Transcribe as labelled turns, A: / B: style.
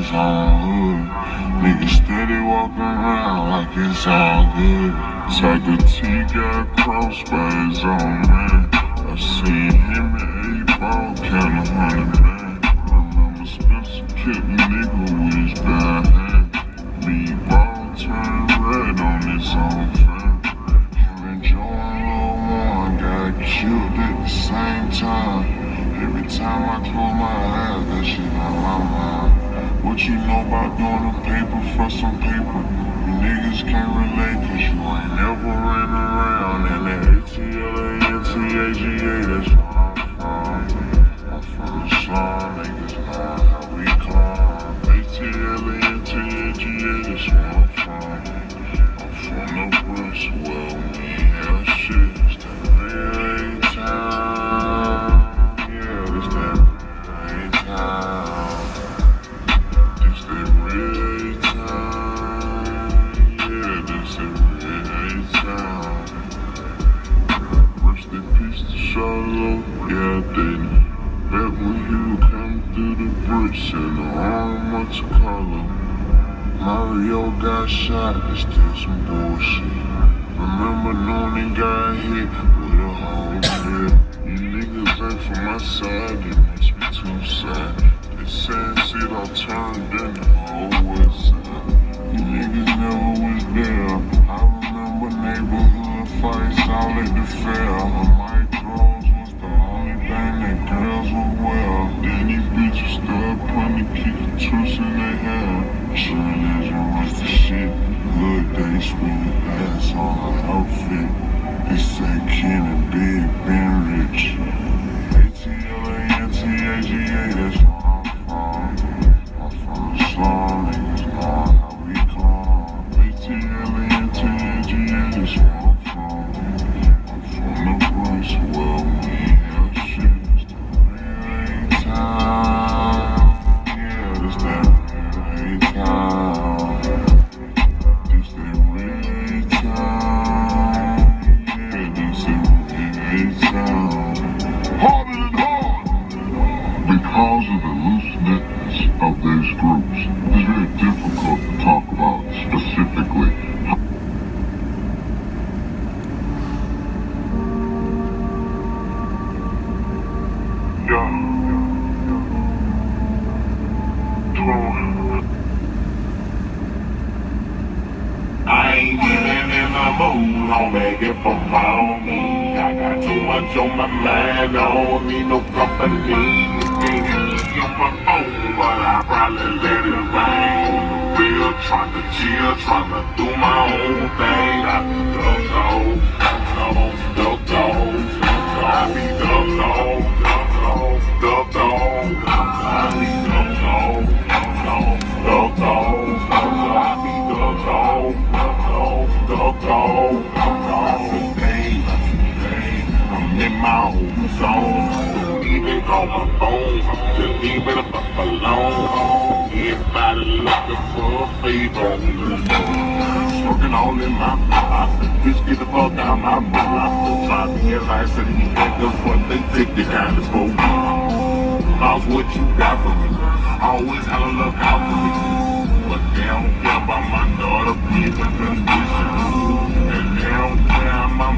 A: his own hood. Niggas steady walking around like it's all good. Tiger T got crossed by his own man. I seen him and 8 ball count 100 band. Remember Spencer killed a nigga with his bad hand. B-ball turned red on his own fan. Him and Joe and Lil Warren got killed at the same time. Every time I close my eyes, that shit on my mind. What you know about doing a paper for some paper? You niggas can't relate cause you ain't never ran around. And that ATLANTAGA, that's where I'm from. I'm from the slum, niggas know how we come. ATLANTAGA, that's where I'm from. I'm from the Brooks, well, we have shit. It's that real A-Town. Yeah, it's that real A-Town. It's that real A-Town. Yeah, this that real A-Town. Rest in peace to Charlotte, yeah, they know. Back when he would come through the bricks in the arm of Takala. Mario got shot, that's still some bullshit. Remember Noonan got hit with a whole clip. You niggas ain't from my side, they must be too sad. They saying shit all turned in the whole west side. You niggas never was there. I remember neighborhood fights all at the fair. Her micros was the only thing that girls would wear. Then these bitches started putting the kick and truce in their hair. Journalism was the shit. Good day, sweet ass on her outfit. They say Ken and Big been rich. ATLANTAGA, that's where I'm from. I'm from the slum, niggas know how we come. ATLANTAGA, that's where I'm from. I'm from the Brooks, well, we have shit. It's the real A-Town. Yeah, it's that real A-Town. It's that real A-Town. Yeah, this that real A-Town. Harder than hard! Because of the looseness of these groups, it's very difficult to talk about specifically.
B: I ain't feeling in the mood, I'm begging for my own need. I got too much on my mind, I don't need no company. Can't hit me on my phone, but I probably let it rain. Real, trying to chill, trying to do my own thing. I be ducked off, I be ducked off, I be ducked off, I'm in my own zone. Don't even call my phone. Just leave it up alone. Everybody looking for a favor. Smoking all in my mouth. Bitch, get the fuck out my mouth. Try to realize that these niggas what they think they kind of for. Lost what you got for me. Always gotta look out for me. But they don't care about my daughter being in condition. And they don't care I'm